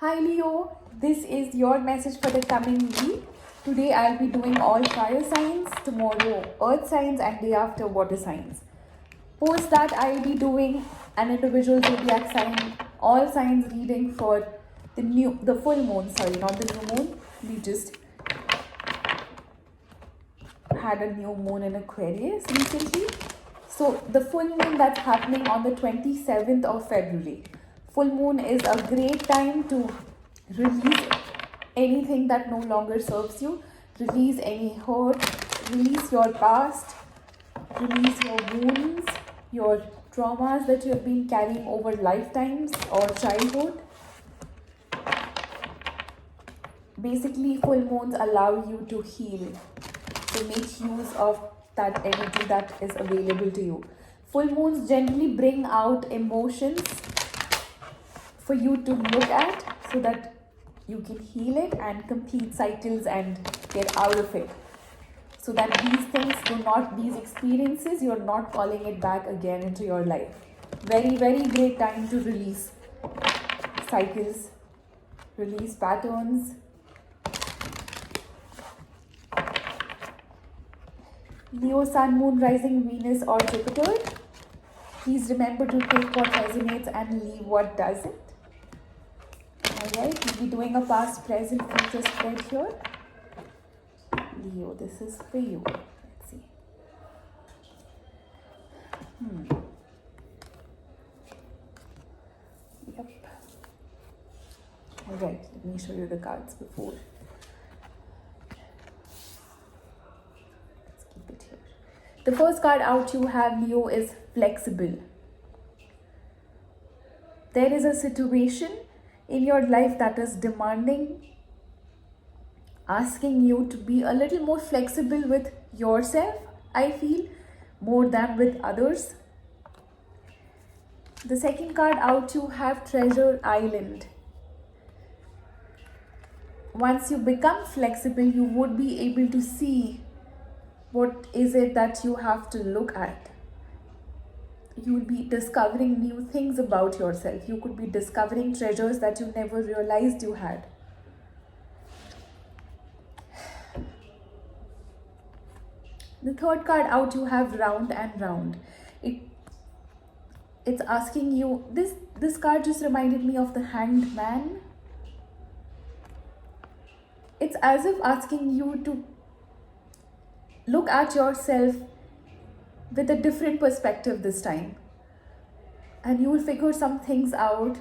Hi Leo, this is your message for the coming week. Today I'll be doing all fire signs, tomorrow earth signs, and day after water signs. Post that I'll be doing an individual zodiac sign, all signs reading for the full moon, sorry, not the new moon. We just had a new moon in Aquarius recently. So the full moon that's happening on the 27th of February. Full moon is a great time to release anything that no longer serves you, release any hurt, release your past, release your wounds, your traumas that you have been carrying over lifetimes or childhood. Basically, full moons allow you to heal, to make use of that energy that is available to you. Full moons generally bring out emotions for you to look at so that you can heal it and complete cycles and get out of it. So that these things these experiences, you're not calling it back again into your life. Very, very great time to release cycles, release patterns. Leo, Sun, Moon, Rising, Venus or Jupiter. Please remember to take what resonates and leave what doesn't. Alright, we'll be doing a past, present, future spread here. Leo, this is for you. Let's see. Yep. Alright, let me show you the cards before. Let's keep it here. The first card out you have, Leo, is flexible. There is a situation in your life that is demanding, asking you to be a little more flexible with yourself, I feel, more than with others. The second card out you have Treasure Island. Once you become flexible, you would be able to see what is it that you have to look at. You will be discovering new things about yourself. You could be discovering treasures that you never realized you had. The third card out you have Round and Round. It's asking you, this card just reminded me of the Hanged Man. It's as if asking you to look at yourself with a different perspective this time. And you will figure some things out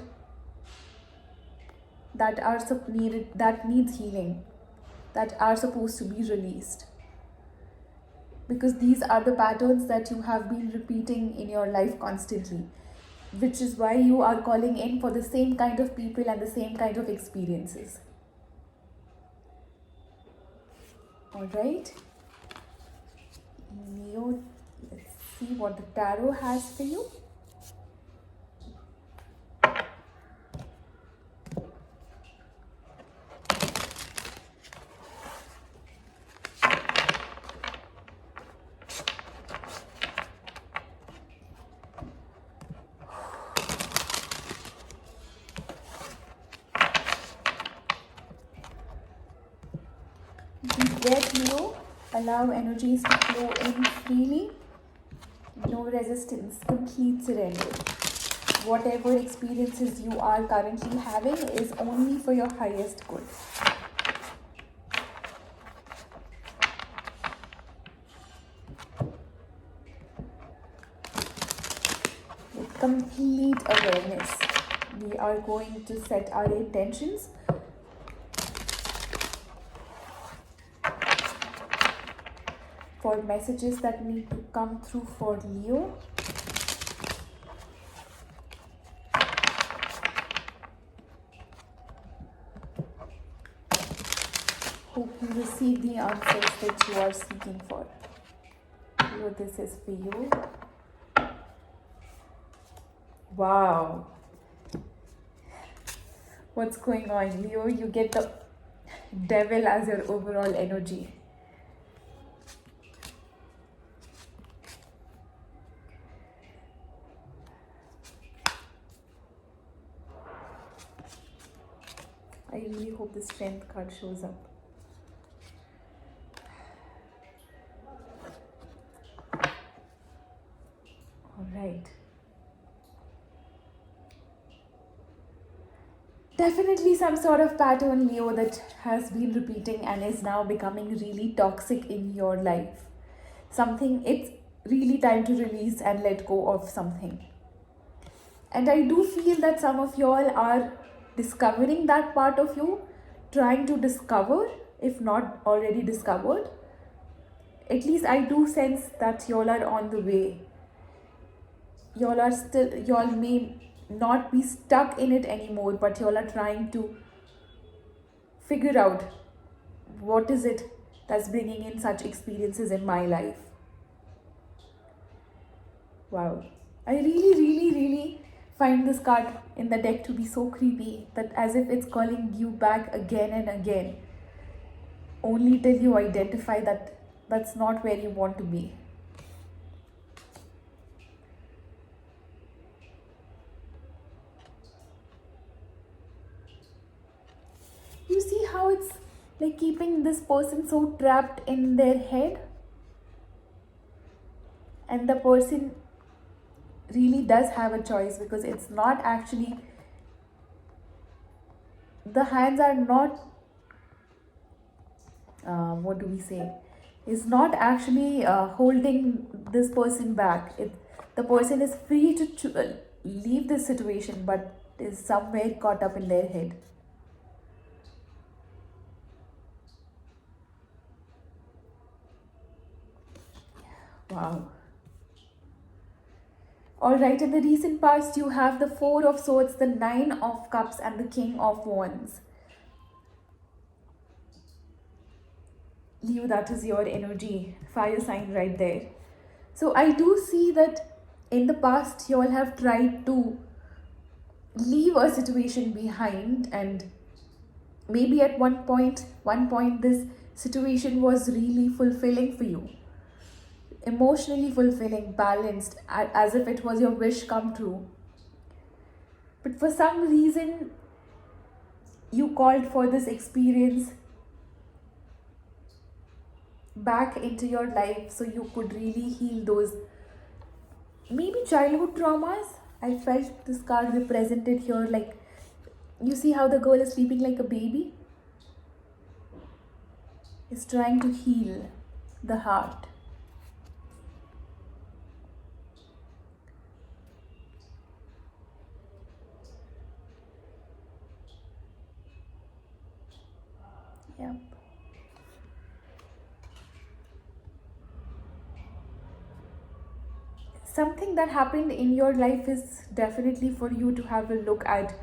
that are needed, that needs healing, that are supposed to be released. Because these are the patterns that you have been repeating in your life constantly, which is why you are calling in for the same kind of people and the same kind of experiences. Alright, Leo, let's see what the tarot has for you. Deep breath, Leo. Allow energies to flow in freely. No resistance, complete surrender. Whatever experiences you are currently having is only for your highest good. With complete awareness, we are going to set our intentions. For messages that need to come through for Leo. Hope you receive the answers that you are seeking for. Leo, this is for you. Wow. What's going on, Leo? You get the devil as your overall energy. I really hope the strength card shows up. Alright. Definitely some sort of pattern, Leo, that has been repeating and is now becoming really toxic in your life. Something, it's really time to release and let go of something. And I do feel that some of y'all are discovering that part of you, trying to discover, if not already discovered. At least I do sense that y'all are on the way. Y'all may not be stuck in it anymore, but y'all are trying to figure out what is it that's bringing in such experiences in my life. Wow. I really find this card in the deck to be so creepy, that as if it's calling you back again and again, only till you identify that that's not where you want to be. You see how it's like keeping this person so trapped in their head, and the person really does have a choice, because it's not actually, the hands are not, what do we say, is not actually holding this person back. The person is free to leave this situation, but is somewhere caught up in their head. Wow. Alright, in the recent past, you have the Four of Swords, the Nine of Cups, and the King of Wands. Leo, that is your energy, fire sign right there. So I do see that in the past, you all have tried to leave a situation behind, and maybe at one point, this situation was really fulfilling for you. Emotionally fulfilling, balanced, as if it was your wish come true. But for some reason, you called for this experience back into your life so you could really heal those maybe childhood traumas. I felt this card represented here, like, you see how the girl is sleeping like a baby? Is trying to heal the heart. Yep. Something that happened in your life is definitely for you to have a look at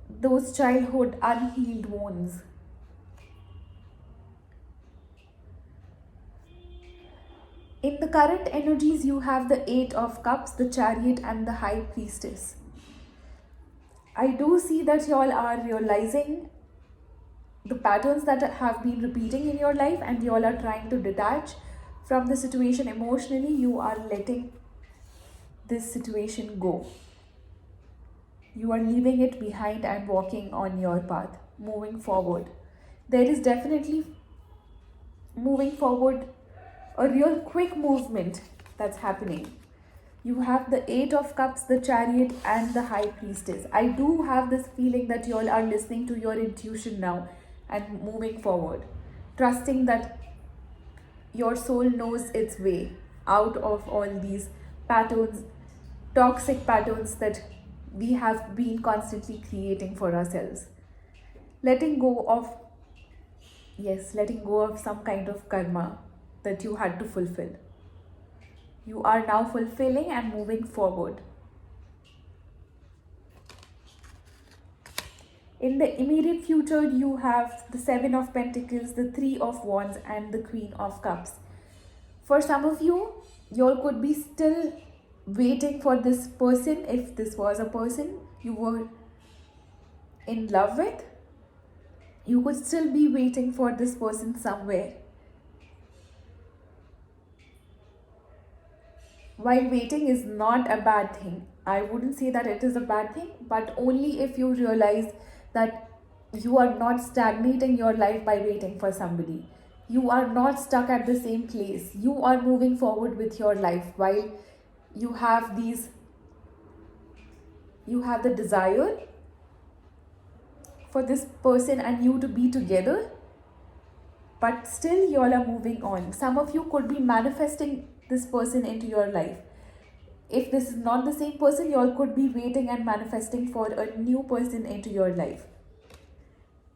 those childhood unhealed wounds. In the current energies, you have the Eight of Cups, the Chariot, and the High Priestess. I do see that y'all are realizing the patterns that have been repeating in your life, and y'all are trying to detach from the situation emotionally. You are letting this situation go. You are leaving it behind and walking on your path, moving forward. There is definitely moving forward, a real quick movement that's happening. You have the Eight of Cups, the Chariot, and the High Priestess. I do have this feeling that you all are listening to your intuition now and moving forward, trusting that your soul knows its way out of all these patterns, toxic patterns that we have been constantly creating for ourselves. Letting go of, yes, letting go of some kind of karma that you had to fulfill. You are now fulfilling and moving forward. In the immediate future, you have the Seven of Pentacles, the Three of Wands, and the Queen of Cups. For some of you, you all could be still waiting for this person, if this was a person you were in love with. You could still be waiting for this person somewhere. While waiting is not a bad thing, I wouldn't say that it is a bad thing, but only if you realize that You are not stagnating your life by waiting for somebody. You are not stuck at the same place. You are moving forward with your life while you have these you have the desire for this person and you to be together, but still you all are moving on. Some of you could be manifesting this person into your life. If this is not the same person, you all could be waiting and manifesting for a new person into your life.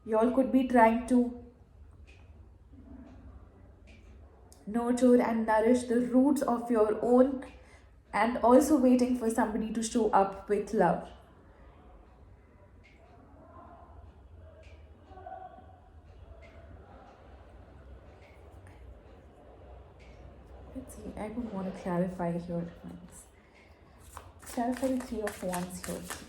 You all could be trying to nurture and nourish the roots of your own and also waiting for somebody to show up with love. Let's see, I would want to clarify here once. Clarify the Three of Wands here, please.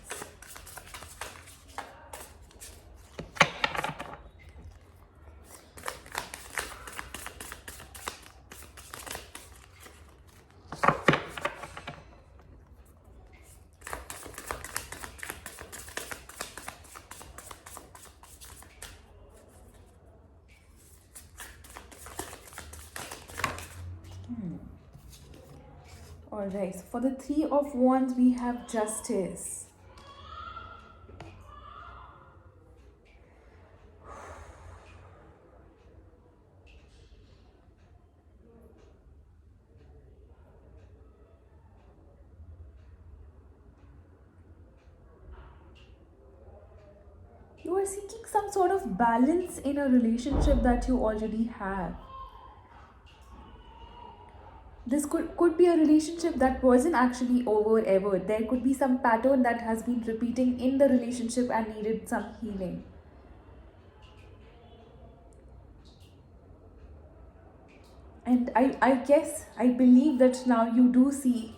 Alright, so for the Three of Wands, we have Justice. You are seeking some sort of balance in a relationship that you already have. This could be a relationship that wasn't actually over ever. There could be some pattern that has been repeating in the relationship and needed some healing. And I believe that now you do see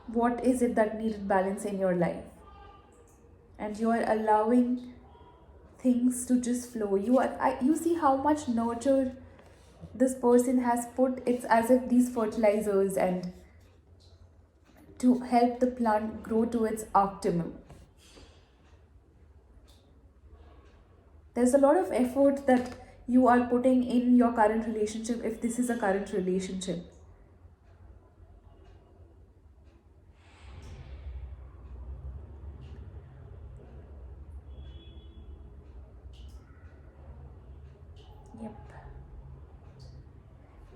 what is it that needed balance in your life. And you are allowing things to just flow. You see how much nurture this person has put. It's as if these fertilizers and to help the plant grow to its optimum. There's a lot of effort that you are putting in your current relationship, if this is a current relationship. Yep.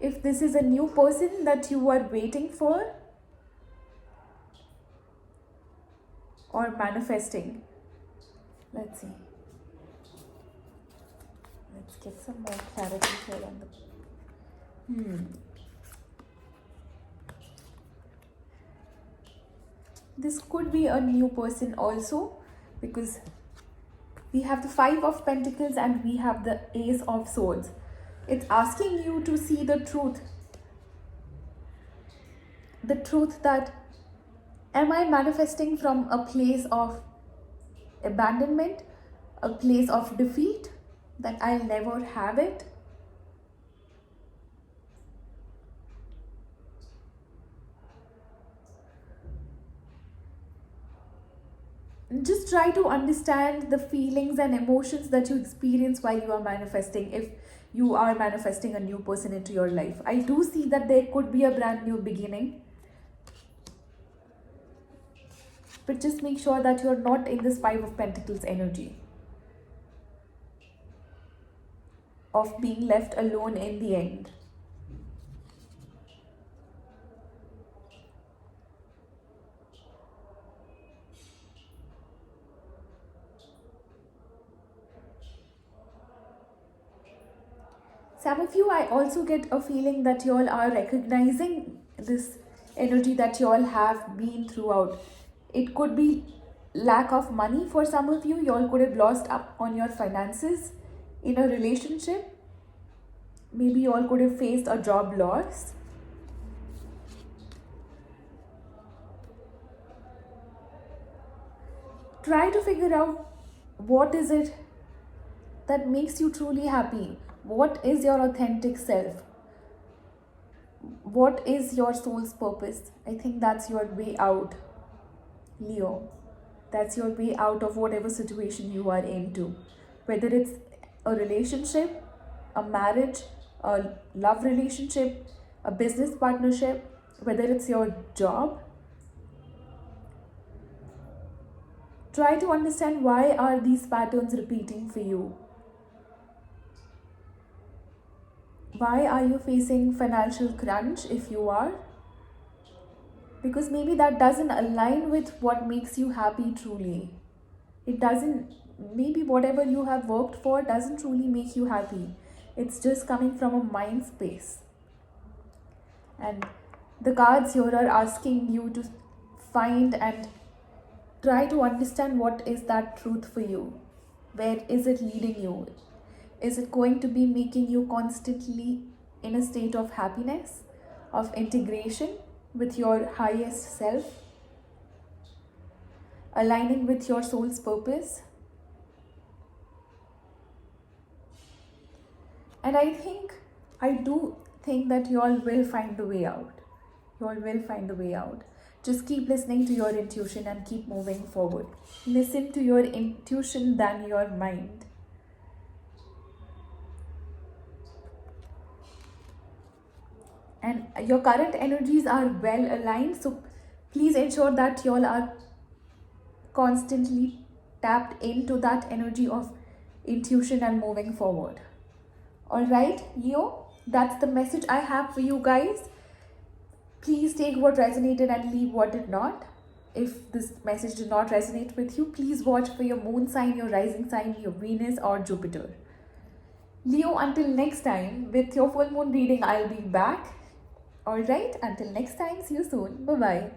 If this is a new person that you are waiting for or manifesting, let's see. Let's get some more clarity here on the This could be a new person also, because we have the Five of Pentacles and we have the Ace of Swords. It's asking you to see the truth. The truth that, am I manifesting from a place of abandonment, a place of defeat, that I'll never have it? Just try to understand the feelings and emotions that you experience while you are manifesting, if you are manifesting a new person into your life. I do see that there could be a brand new beginning, but just make sure that you're not in this Five of Pentacles energy of being left alone in the end. Some of you, I also get a feeling that you all are recognizing this energy that you all have been throughout. It could be lack of money for some of you. You all could have lost up on your finances in a relationship. Maybe you all could have faced a job loss. Try to figure out what is it that makes you truly happy. What is your authentic self? What is your soul's purpose? I think that's your way out, Leo. That's your way out of whatever situation you are into. whether it's a relationship, a marriage, a love relationship, a business partnership, whether it's your job. Try to understand why are these patterns repeating for you. Why are you facing financial crunch if you are? Because maybe that doesn't align with what makes you happy truly. It doesn't, maybe whatever you have worked for doesn't truly make you happy. It's just coming from a mind space. And the cards here are asking you to find and try to understand what is that truth for you. Where is it leading you? Is it going to be making you constantly in a state of happiness, of integration with your highest self, aligning with your soul's purpose? And I do think that you all will find the way out. You all will find the way out. Just keep listening to your intuition and keep moving forward. Listen to your intuition than your mind. And your current energies are well aligned, so please ensure that you all are constantly tapped into that energy of intuition and moving forward. All right, Leo, that's the message I have for you guys. Please take what resonated and leave what did not. If this message did not resonate with you, please watch for your moon sign, your rising sign, your Venus or Jupiter. Leo, until next time, with your full moon reading, I'll be back. Alright, until next time, see you soon. Bye bye.